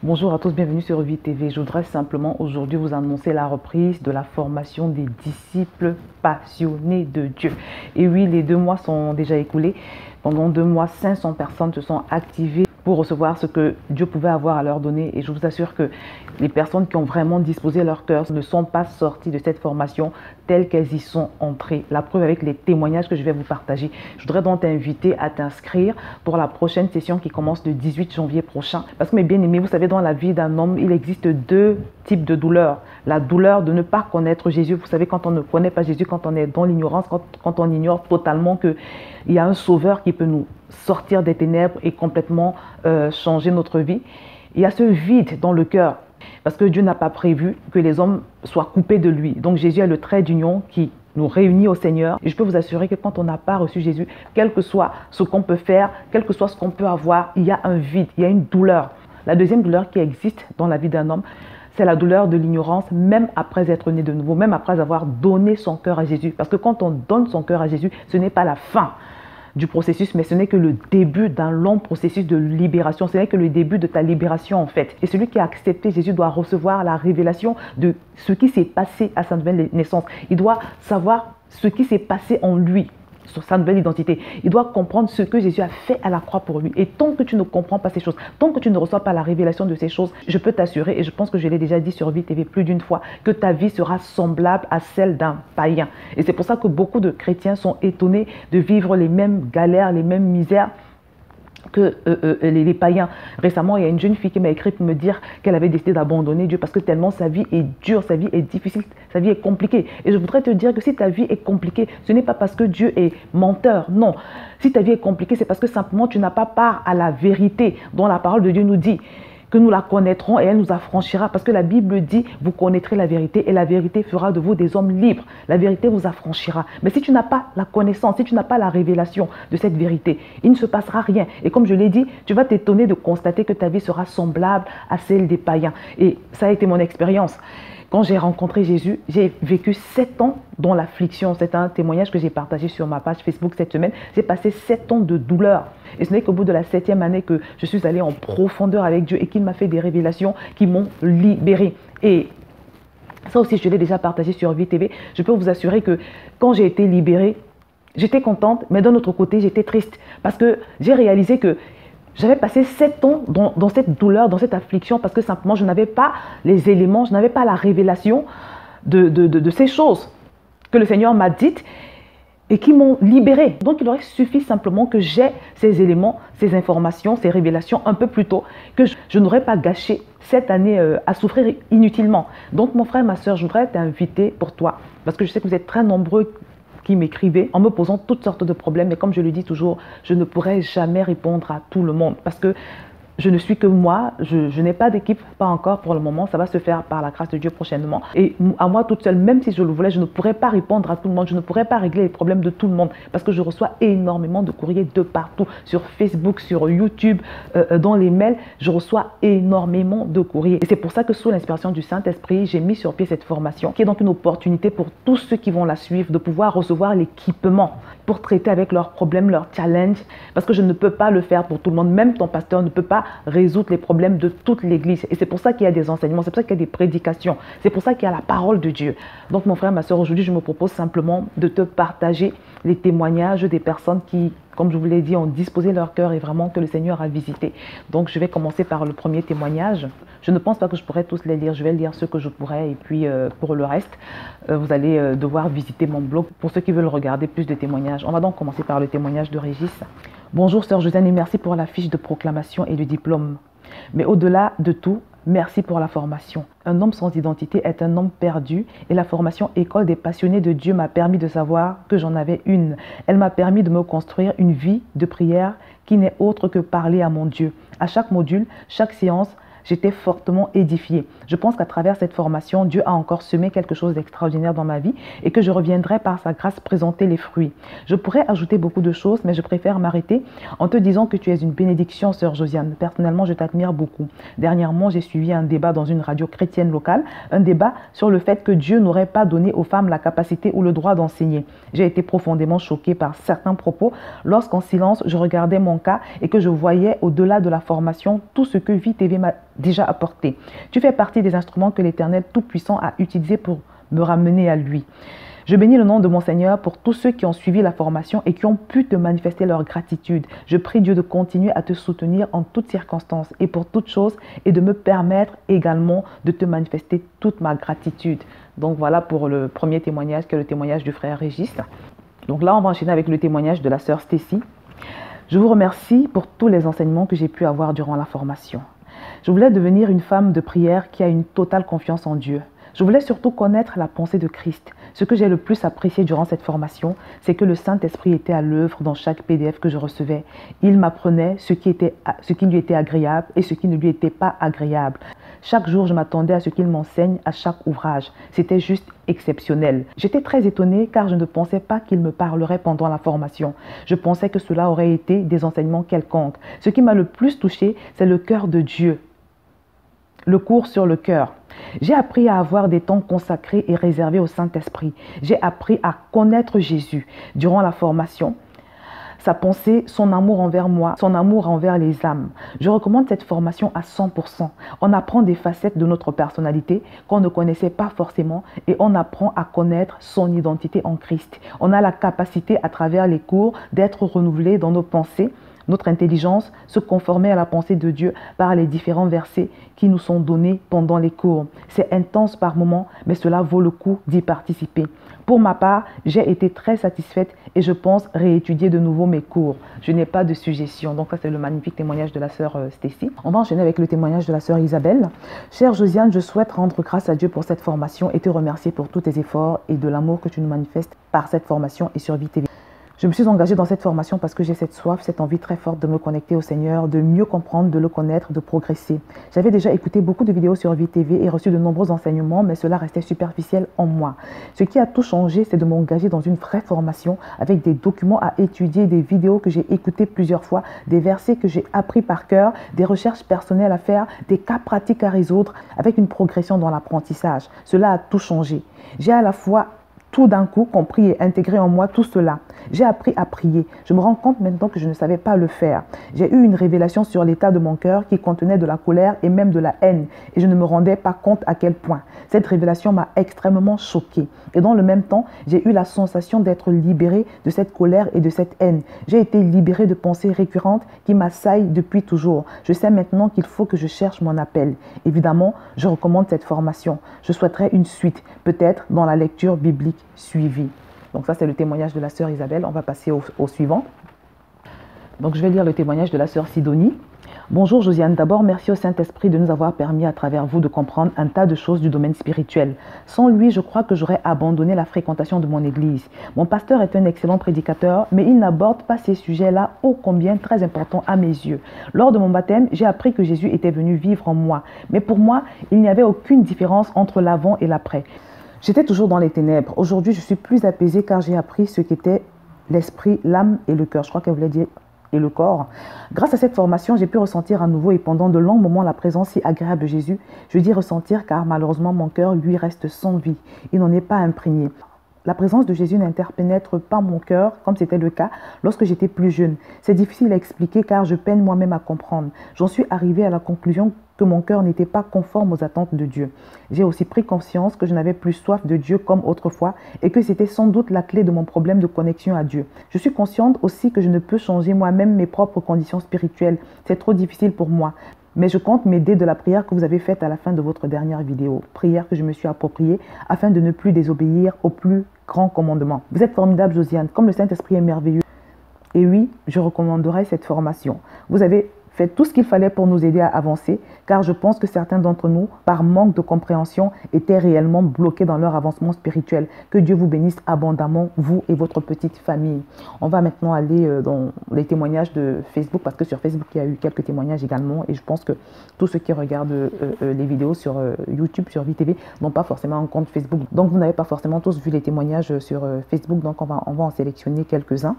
Bonjour à tous, bienvenue sur Vie TV. Je voudrais simplement aujourd'hui vous annoncer la reprise de la formation des disciples passionnés de Dieu. Et oui, les 2 mois sont déjà écoulés. Pendant 2 mois, 500 personnes se sont activées pour recevoir ce que Dieu pouvait avoir à leur donner. Et je vous assure que les personnes qui ont vraiment disposé leur cœur ne sont pas sorties de cette formation telles qu'elles y sont entrées. La preuve avec les témoignages que je vais vous partager. Je voudrais donc t'inviter à t'inscrire pour la prochaine session qui commence le 18 janvier prochain. Parce que mes bien-aimés, vous savez, dans la vie d'un homme, il existe 2 types de douleurs. La douleur de ne pas connaître Jésus. Vous savez, quand on ne connaît pas Jésus, quand on est dans l'ignorance, quand on ignore totalement qu'il y a un sauveur qui peut nous sortir des ténèbres et complètement changer notre vie. Il y a ce vide dans le cœur parce que Dieu n'a pas prévu que les hommes soient coupés de lui. Donc Jésus est le trait d'union qui nous réunit au Seigneur. Et je peux vous assurer que quand on n'a pas reçu Jésus, quel que soit ce qu'on peut faire, quel que soit ce qu'on peut avoir, il y a un vide, il y a une douleur. La deuxième douleur qui existe dans la vie d'un homme, c'est la douleur de l'ignorance, même après être né de nouveau, même après avoir donné son cœur à Jésus. Parce que quand on donne son cœur à Jésus, ce n'est pas la fin du processus, mais ce n'est que le début d'un long processus de libération. Ce n'est que le début de ta libération en fait. Et celui qui a accepté Jésus doit recevoir la révélation de ce qui s'est passé à sa nouvelle naissance. Il doit savoir ce qui s'est passé en lui, sur sa nouvelle identité. Il doit comprendre ce que Jésus a fait à la croix pour lui. Et tant que tu ne comprends pas ces choses, tant que tu ne reçois pas la révélation de ces choses, je peux t'assurer, et je pense que je l'ai déjà dit sur Vie TV plus d'une fois, que ta vie sera semblable à celle d'un païen. Et c'est pour ça que beaucoup de chrétiens sont étonnés de vivre les mêmes galères, les mêmes misères que les païens. Récemment, il y a une jeune fille qui m'a écrit pour me dire qu'elle avait décidé d'abandonner Dieu parce que tellement sa vie est dure, sa vie est difficile, sa vie est compliquée. Et je voudrais te dire que si ta vie est compliquée, ce n'est pas parce que Dieu est menteur, non. Si ta vie est compliquée, c'est parce que simplement tu n'as pas part à la vérité dont la parole de Dieu nous dit que nous la connaîtrons et elle nous affranchira. Parce que la Bible dit, vous connaîtrez la vérité et la vérité fera de vous des hommes libres. La vérité vous affranchira. Mais si tu n'as pas la connaissance, si tu n'as pas la révélation de cette vérité, il ne se passera rien. Et comme je l'ai dit, tu vas t'étonner de constater que ta vie sera semblable à celle des païens. Et ça a été mon expérience. Quand j'ai rencontré Jésus, j'ai vécu 7 ans dans l'affliction. C'est un témoignage que j'ai partagé sur ma page Facebook cette semaine. J'ai passé 7 ans de douleur. Et ce n'est qu'au bout de la 7e année que je suis allée en profondeur avec Dieu et qu'il m'a fait des révélations qui m'ont libérée. Et ça aussi, je l'ai déjà partagé sur Vie TV. Je peux vous assurer que quand j'ai été libérée, j'étais contente, mais d'un autre côté, j'étais triste. Parce que j'ai réalisé que j'avais passé 7 ans dans cette douleur, dans cette affliction, parce que simplement, je n'avais pas les éléments, je n'avais pas la révélation de ces choses que le Seigneur m'a dites et qui m'ont libérée. Donc, il aurait suffi simplement que j'aie ces éléments, ces informations, ces révélations un peu plus tôt, que je n'aurais pas gâché cette année à souffrir inutilement. Donc, mon frère, ma soeur, je voudrais t'inviter pour toi, parce que je sais que vous êtes très nombreux qui m'écrivaient en me posant toutes sortes de problèmes. Mais comme je le dis toujours, je ne pourrai jamais répondre à tout le monde parce que je ne suis que moi, je n'ai pas d'équipe, pas encore pour le moment, ça va se faire par la grâce de Dieu prochainement. Et à moi toute seule, même si je le voulais, je ne pourrais pas répondre à tout le monde, je ne pourrais pas régler les problèmes de tout le monde parce que je reçois énormément de courriers de partout, sur Facebook, sur YouTube, dans les mails, je reçois énormément de courriers. Et c'est pour ça que sous l'inspiration du Saint-Esprit, j'ai mis sur pied cette formation qui est donc une opportunité pour tous ceux qui vont la suivre de pouvoir recevoir l'équipement pour traiter avec leurs problèmes, leurs challenges, parce que je ne peux pas le faire pour tout le monde, même ton pasteur ne peut pas résoudre les problèmes de toute l'église. Et c'est pour ça qu'il y a des enseignements, c'est pour ça qu'il y a des prédications, c'est pour ça qu'il y a la parole de Dieu. Donc mon frère, ma soeur, aujourd'hui je me propose simplement de te partager les témoignages des personnes qui, comme je vous l'ai dit, ont disposé leur cœur et vraiment que le Seigneur a visité. Donc je vais commencer par le premier témoignage. Je ne pense pas que je pourrais tous les lire, je vais lire ceux que je pourrais et puis pour le reste, vous allez devoir visiter mon blog pour ceux qui veulent regarder plus de témoignages. On va donc commencer par le témoignage de Régis. Bonjour sœur Josiane et merci pour la fiche de proclamation et le diplôme. Mais au-delà de tout, merci pour la formation. Un homme sans identité est un homme perdu et la formation École des passionnés de Dieu m'a permis de savoir que j'en avais une. Elle m'a permis de me construire une vie de prière qui n'est autre que parler à mon Dieu. À chaque module, chaque séance, j'étais fortement édifiée. Je pense qu'à travers cette formation, Dieu a encore semé quelque chose d'extraordinaire dans ma vie et que je reviendrai par sa grâce présenter les fruits. Je pourrais ajouter beaucoup de choses, mais je préfère m'arrêter en te disant que tu es une bénédiction, sœur Josiane. Personnellement, je t'admire beaucoup. Dernièrement, j'ai suivi un débat dans une radio chrétienne locale, un débat sur le fait que Dieu n'aurait pas donné aux femmes la capacité ou le droit d'enseigner. J'ai été profondément choquée par certains propos lorsqu'en silence, je regardais mon cas et que je voyais au-delà de la formation tout ce que Vie TV déjà apporté. Tu fais partie des instruments que l'Éternel Tout-Puissant a utilisés pour me ramener à lui. Je bénis le nom de mon Seigneur pour tous ceux qui ont suivi la formation et qui ont pu te manifester leur gratitude. Je prie Dieu de continuer à te soutenir en toutes circonstances et pour toutes choses et de me permettre également de te manifester toute ma gratitude. Donc voilà pour le premier témoignage qui est le témoignage du frère Régis. Donc là, on va enchaîner avec le témoignage de la sœur Stacy. Je vous remercie pour tous les enseignements que j'ai pu avoir durant la formation. Je voulais devenir une femme de prière qui a une totale confiance en Dieu. Je voulais surtout connaître la pensée de Christ. Ce que j'ai le plus apprécié durant cette formation, c'est que le Saint-Esprit était à l'œuvre dans chaque PDF que je recevais. Il m'apprenait ce qui lui était agréable et ce qui ne lui était pas agréable. Chaque jour, je m'attendais à ce qu'il m'enseigne à chaque ouvrage. C'était juste exceptionnel. J'étais très étonnée car je ne pensais pas qu'il me parlerait pendant la formation. Je pensais que cela aurait été des enseignements quelconques. Ce qui m'a le plus touchée, c'est le cœur de Dieu. Le cours sur le cœur. J'ai appris à avoir des temps consacrés et réservés au Saint-Esprit. J'ai appris à connaître Jésus durant la formation. Sa pensée, son amour envers moi, son amour envers les âmes. Je recommande cette formation à 100%. On apprend des facettes de notre personnalité qu'on ne connaissait pas forcément et on apprend à connaître son identité en Christ. On a la capacité à travers les cours d'être renouvelé dans nos pensées, notre intelligence, se conformer à la pensée de Dieu par les différents versets qui nous sont donnés pendant les cours. C'est intense par moments, mais cela vaut le coup d'y participer. Pour ma part, j'ai été très satisfaite et je pense réétudier de nouveau mes cours. Je n'ai pas de suggestion. Donc ça, c'est le magnifique témoignage de la sœur Stacy. On va enchaîner avec le témoignage de la sœur Isabelle. Chère Josiane, je souhaite rendre grâce à Dieu pour cette formation et te remercier pour tous tes efforts et de l'amour que tu nous manifestes par cette formation et sur VTV. Je me suis engagée dans cette formation parce que j'ai cette soif, cette envie très forte de me connecter au Seigneur, de mieux comprendre, de le connaître, de progresser. J'avais déjà écouté beaucoup de vidéos sur VTV et reçu de nombreux enseignements, mais cela restait superficiel en moi. Ce qui a tout changé, c'est de m'engager dans une vraie formation avec des documents à étudier, des vidéos que j'ai écoutées plusieurs fois, des versets que j'ai appris par cœur, des recherches personnelles à faire, des cas pratiques à résoudre, avec une progression dans l'apprentissage. Cela a tout changé. J'ai à la fois tout d'un coup compris et intégré en moi tout cela. J'ai appris à prier. Je me rends compte maintenant que je ne savais pas le faire. J'ai eu une révélation sur l'état de mon cœur qui contenait de la colère et même de la haine. Et je ne me rendais pas compte à quel point. Cette révélation m'a extrêmement choquée. Et dans le même temps, j'ai eu la sensation d'être libérée de cette colère et de cette haine. J'ai été libérée de pensées récurrentes qui m'assaillent depuis toujours. Je sais maintenant qu'il faut que je cherche mon appel. Évidemment, je recommande cette formation. Je souhaiterais une suite, peut-être dans la lecture biblique suivie. Donc ça, c'est le témoignage de la sœur Isabelle. On va passer au suivant. Donc je vais lire le témoignage de la sœur Sidonie. Bonjour Josiane, d'abord merci au Saint-Esprit de nous avoir permis à travers vous de comprendre un tas de choses du domaine spirituel. Sans lui, je crois que j'aurais abandonné la fréquentation de mon église. Mon pasteur est un excellent prédicateur, mais il n'aborde pas ces sujets-là ô combien très importants à mes yeux. Lors de mon baptême, j'ai appris que Jésus était venu vivre en moi. Mais pour moi, il n'y avait aucune différence entre l'avant et l'après. J'étais toujours dans les ténèbres. Aujourd'hui, je suis plus apaisée car j'ai appris ce qu'était l'esprit, l'âme et le cœur. Je crois qu'elle voulait dire et le corps. Grâce à cette formation, j'ai pu ressentir à nouveau et pendant de longs moments la présence si agréable de Jésus. Je dis ressentir car malheureusement mon cœur lui reste sans vie. Il n'en est pas imprégné. La présence de Jésus n'interpénètre pas mon cœur comme c'était le cas lorsque j'étais plus jeune. C'est difficile à expliquer car je peine moi-même à comprendre. J'en suis arrivée à la conclusion que mon cœur n'était pas conforme aux attentes de Dieu. J'ai aussi pris conscience que je n'avais plus soif de Dieu comme autrefois et que c'était sans doute la clé de mon problème de connexion à Dieu. Je suis consciente aussi que je ne peux changer moi-même mes propres conditions spirituelles. C'est trop difficile pour moi. Mais je compte m'aider de la prière que vous avez faite à la fin de votre dernière vidéo. Prière que je me suis appropriée afin de ne plus désobéir au plus grand commandement. Vous êtes formidable Josiane, comme le Saint-Esprit est merveilleux. Et oui, je recommanderais cette formation. Vous avez fait tout ce qu'il fallait pour nous aider à avancer, car je pense que certains d'entre nous, par manque de compréhension, étaient réellement bloqués dans leur avancement spirituel. Que Dieu vous bénisse abondamment, vous et votre petite famille. On va maintenant aller dans les témoignages de Facebook, parce que sur Facebook, il y a eu quelques témoignages également, et je pense que tous ceux qui regardent les vidéos sur YouTube, sur VTV, n'ont pas forcément un compte Facebook. Donc, vous n'avez pas forcément tous vu les témoignages sur Facebook, donc on va en sélectionner quelques-uns.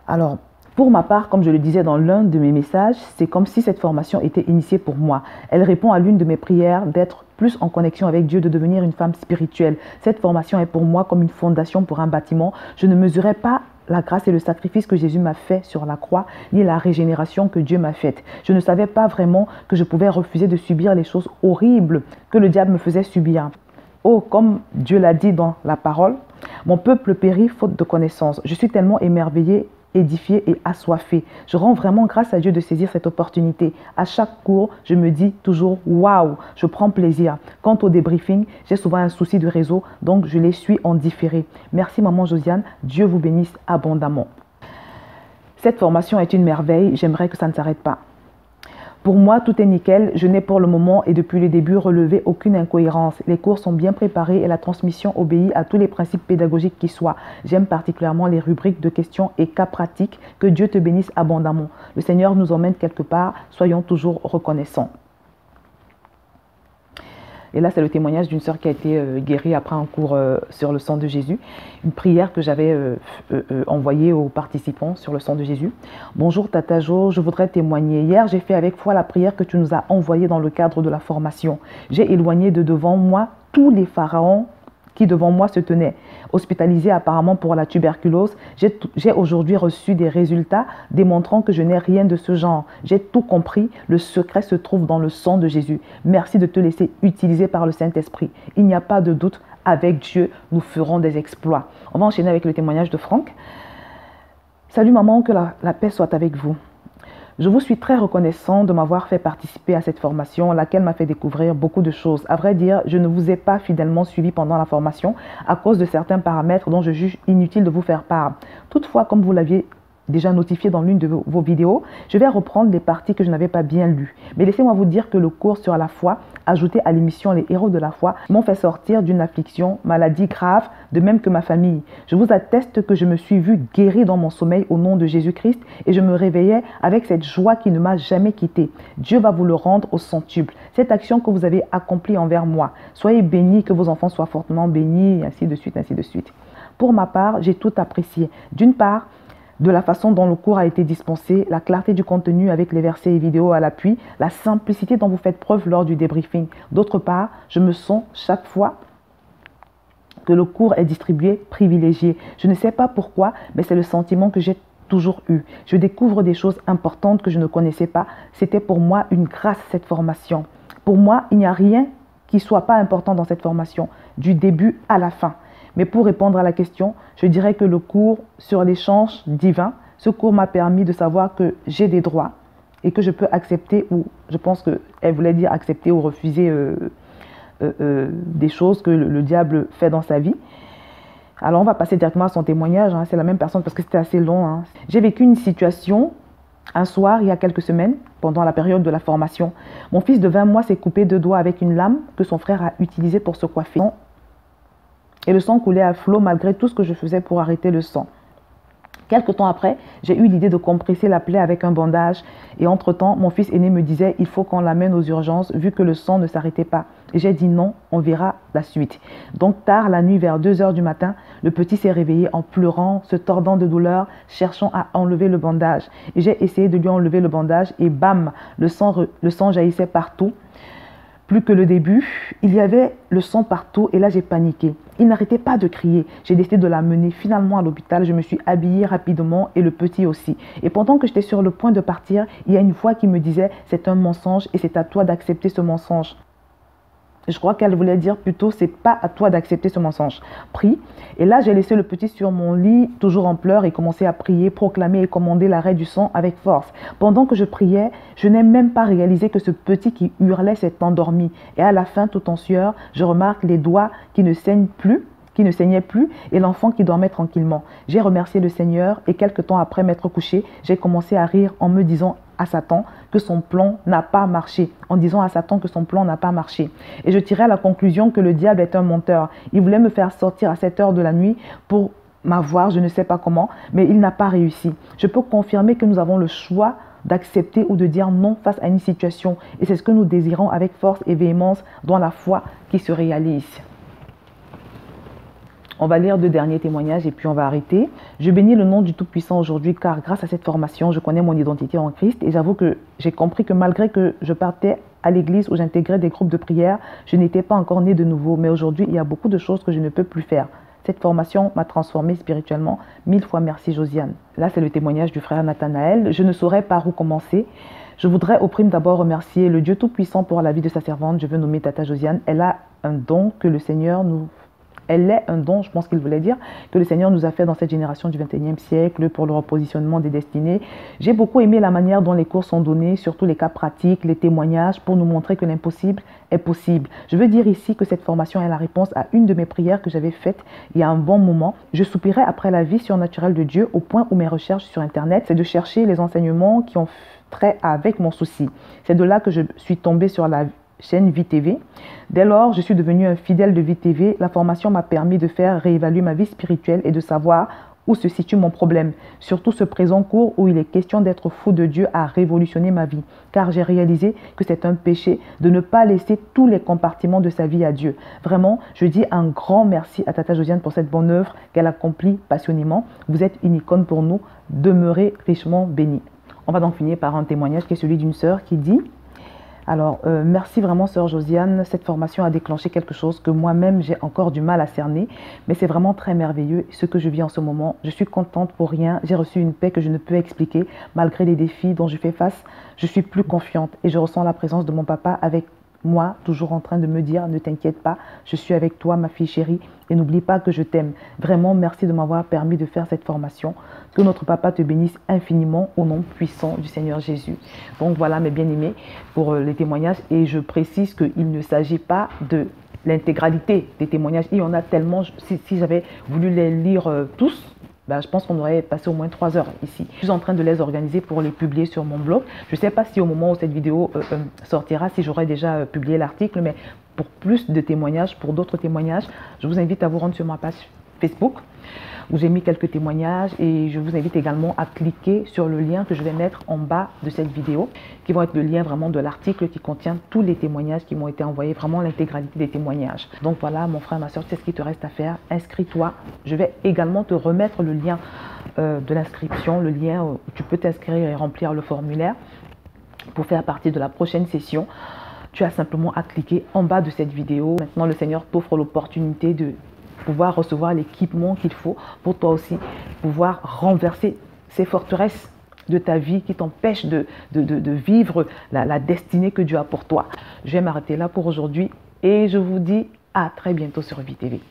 Alors, pour ma part, comme je le disais dans l'un de mes messages, c'est comme si cette formation était initiée pour moi. Elle répond à l'une de mes prières d'être plus en connexion avec Dieu, de devenir une femme spirituelle. Cette formation est pour moi comme une fondation pour un bâtiment. Je ne mesurais pas la grâce et le sacrifice que Jésus m'a fait sur la croix, ni la régénération que Dieu m'a faite. Je ne savais pas vraiment que je pouvais refuser de subir les choses horribles que le diable me faisait subir. Oh, comme Dieu l'a dit dans la parole, mon peuple périt faute de connaissance. Je suis tellement émerveillée, édifiée et assoiffée. Je rends vraiment grâce à Dieu de saisir cette opportunité. À chaque cours, je me dis toujours « Waouh !» Je prends plaisir. Quant au débriefing, j'ai souvent un souci de réseau, donc je les suis en différé. Merci maman Josiane, Dieu vous bénisse abondamment. Cette formation est une merveille, j'aimerais que ça ne s'arrête pas. Pour moi, tout est nickel. Je n'ai pour le moment et depuis le début relevé aucune incohérence. Les cours sont bien préparés et la transmission obéit à tous les principes pédagogiques qui soient. J'aime particulièrement les rubriques de questions et cas pratiques. Que Dieu te bénisse abondamment. Le Seigneur nous emmène quelque part. Soyons toujours reconnaissants. Et là, c'est le témoignage d'une sœur qui a été guérie après un cours sur le sang de Jésus. Une prière que j'avais envoyée aux participants sur le sang de Jésus. Bonjour Tata Jo, je voudrais témoigner. Hier, j'ai fait avec foi la prière que tu nous as envoyée dans le cadre de la formation. J'ai éloigné de devant moi tous les pharaons qui devant moi se tenaient. Hospitalisé apparemment pour la tuberculose, j'ai aujourd'hui reçu des résultats démontrant que je n'ai rien de ce genre. J'ai tout compris, le secret se trouve dans le sang de Jésus. Merci de te laisser utiliser par le Saint-Esprit. Il n'y a pas de doute, avec Dieu, nous ferons des exploits. On va enchaîner avec le témoignage de Franck. Salut maman, que la paix soit avec vous. Je vous suis très reconnaissant de m'avoir fait participer à cette formation, laquelle m'a fait découvrir beaucoup de choses. À vrai dire, je ne vous ai pas fidèlement suivi pendant la formation à cause de certains paramètres dont je juge inutile de vous faire part. Toutefois, comme vous l'aviez déjà notifié dans l'une de vos vidéos, je vais reprendre les parties que je n'avais pas bien lues. Mais laissez-moi vous dire que le cours sur la foi, ajouté à l'émission Les Héros de la foi, m'ont fait sortir d'une affliction, maladie grave, de même que ma famille. Je vous atteste que je me suis vue guérie dans mon sommeil au nom de Jésus-Christ et je me réveillais avec cette joie qui ne m'a jamais quittée. Dieu va vous le rendre au centuple. Cette action que vous avez accomplie envers moi. Soyez bénis, que vos enfants soient fortement bénis, ainsi de suite, ainsi de suite. Pour ma part, j'ai tout apprécié. D'une part, de la façon dont le cours a été dispensé, la clarté du contenu avec les versets et vidéos à l'appui, la simplicité dont vous faites preuve lors du débriefing. D'autre part, je me sens chaque fois que le cours est distribué privilégié. Je ne sais pas pourquoi, mais c'est le sentiment que j'ai toujours eu. Je découvre des choses importantes que je ne connaissais pas. C'était pour moi une grâce cette formation. Pour moi, il n'y a rien qui ne soit pas important dans cette formation, du début à la fin. Mais pour répondre à la question, je dirais que le cours sur l'échange divin, ce cours m'a permis de savoir que j'ai des droits et que je peux accepter, ou je pense qu'elle voulait dire accepter ou refuser des choses que le diable fait dans sa vie. Alors on va passer directement à son témoignage, hein. C'est la même personne parce que c'était assez long. Hein. J'ai vécu une situation un soir, il y a quelques semaines, pendant la période de la formation. Mon fils de 20 mois s'est coupé 2 doigts avec une lame que son frère a utilisée pour se coiffer. Et le sang coulait à flot malgré tout ce que je faisais pour arrêter le sang. Quelque temps après, j'ai eu l'idée de compresser la plaie avec un bandage. Et entre-temps, mon fils aîné me disait « il faut qu'on l'amène aux urgences vu que le sang ne s'arrêtait pas ». Et j'ai dit non, on verra la suite. Donc tard la nuit, vers 2 heures du matin, le petit s'est réveillé en pleurant, se tordant de douleur, cherchant à enlever le bandage. Et j'ai essayé de lui enlever le bandage et bam, le sang jaillissait partout. Plus que le début, il y avait le sang partout et là j'ai paniqué. Il n'arrêtait pas de crier. J'ai décidé de l'amener finalement à l'hôpital. Je me suis habillée rapidement et le petit aussi. Et pendant que j'étais sur le point de partir, il y a une voix qui me disait « c'est un mensonge et c'est à toi d'accepter ce mensonge ». Je crois qu'elle voulait dire plutôt, c'est pas à toi d'accepter ce mensonge. Prie. Et là, j'ai laissé le petit sur mon lit, toujours en pleurs, et commencé à prier, proclamer et commander l'arrêt du sang avec force. Pendant que je priais, je n'ai même pas réalisé que ce petit qui hurlait s'est endormi. Et à la fin, tout en sueur, je remarque les doigts qui ne saignaient plus et l'enfant qui dormait tranquillement. J'ai remercié le Seigneur et quelque temps après m'être couché, j'ai commencé à rire en me disant à Satan que son plan n'a pas marché, Et je tirais la conclusion que le diable est un menteur. Il voulait me faire sortir à 7 heures de la nuit pour m'avoir, je ne sais pas comment, mais il n'a pas réussi. Je peux confirmer que nous avons le choix d'accepter ou de dire non face à une situation. Et c'est ce que nous désirons avec force et véhémence dans la foi qui se réalise. On va lire 2 derniers témoignages et puis on va arrêter. Je bénis le nom du Tout-Puissant aujourd'hui car grâce à cette formation, je connais mon identité en Christ et j'avoue que j'ai compris que malgré que je partais à l'église où j'intégrais des groupes de prière, je n'étais pas encore né de nouveau. Mais aujourd'hui, il y a beaucoup de choses que je ne peux plus faire. Cette formation m'a transformée spirituellement. 1000 fois merci Josiane. Là, c'est le témoignage du frère Nathanaël. Je ne saurais par où commencer. Je voudrais au prime d'abord remercier le Dieu Tout-Puissant pour la vie de sa servante. Je veux nommer Tata Josiane. Elle a un don que le Seigneur nous... Elle est un don, je pense qu'il voulait dire, que le Seigneur nous a fait dans cette génération du 21e siècle pour le repositionnement des destinées. J'ai beaucoup aimé la manière dont les cours sont donnés, surtout les cas pratiques, les témoignages, pour nous montrer que l'impossible est possible. Je veux dire ici que cette formation est la réponse à une de mes prières que j'avais faites il y a un bon moment. Je soupirais après la vie surnaturelle de Dieu au point où mes recherches sur Internet, c'est de chercher les enseignements qui ont trait avec mon souci. C'est de là que je suis tombée sur la chaîne VTV. Dès lors, je suis devenue un fidèle de VTV. La formation m'a permis de faire réévaluer ma vie spirituelle et de savoir où se situe mon problème. Surtout ce présent cours où il est question d'être fou de Dieu a révolutionné ma vie. Car j'ai réalisé que c'est un péché de ne pas laisser tous les compartiments de sa vie à Dieu. Vraiment, je dis un grand merci à Tata Josiane pour cette bonne œuvre qu'elle accomplit passionnément. Vous êtes une icône pour nous. Demeurez richement bénis. On va donc finir par un témoignage qui est celui d'une sœur qui dit: alors, merci vraiment sœur Josiane, cette formation a déclenché quelque chose que moi-même j'ai encore du mal à cerner, mais c'est vraiment très merveilleux ce que je vis en ce moment. Je suis contente pour rien, j'ai reçu une paix que je ne peux expliquer. Malgré les défis dont je fais face, je suis plus confiante et je ressens la présence de mon papa avec moi, toujours en train de me dire: ne t'inquiète pas, je suis avec toi ma fille chérie et n'oublie pas que je t'aime. Vraiment, merci de m'avoir permis de faire cette formation. Que notre papa te bénisse infiniment au nom puissant du Seigneur Jésus. Donc voilà mes bien-aimés pour les témoignages, et je précise qu'il ne s'agit pas de l'intégralité des témoignages. Il y en a tellement, si j'avais voulu les lire tous, ben, je pense qu'on aurait passé au moins 3 heures ici. Je suis en train de les organiser pour les publier sur mon blog. Je ne sais pas si au moment où cette vidéo sortira, si j'aurai déjà publié l'article, mais pour plus de témoignages, pour d'autres témoignages, je vous invite à vous rendre sur ma page Facebook où j'ai mis quelques témoignages, et je vous invite également à cliquer sur le lien que je vais mettre en bas de cette vidéo, qui vont être le lien vraiment de l'article qui contient tous les témoignages qui m'ont été envoyés, vraiment l'intégralité des témoignages. Donc voilà mon frère, ma soeur, c'est ce qu'il te reste à faire. Inscris-toi. Je vais également te remettre le lien de l'inscription, le lien où tu peux t'inscrire et remplir le formulaire pour faire partie de la prochaine session. Tu as simplement à cliquer en bas de cette vidéo. Maintenant, le Seigneur t'offre l'opportunité de pouvoir recevoir l'équipement qu'il faut pour toi aussi pouvoir renverser ces forteresses de ta vie qui t'empêchent de vivre la destinée que Dieu a pour toi. Je vais m'arrêter là pour aujourd'hui et je vous dis à très bientôt sur VTV.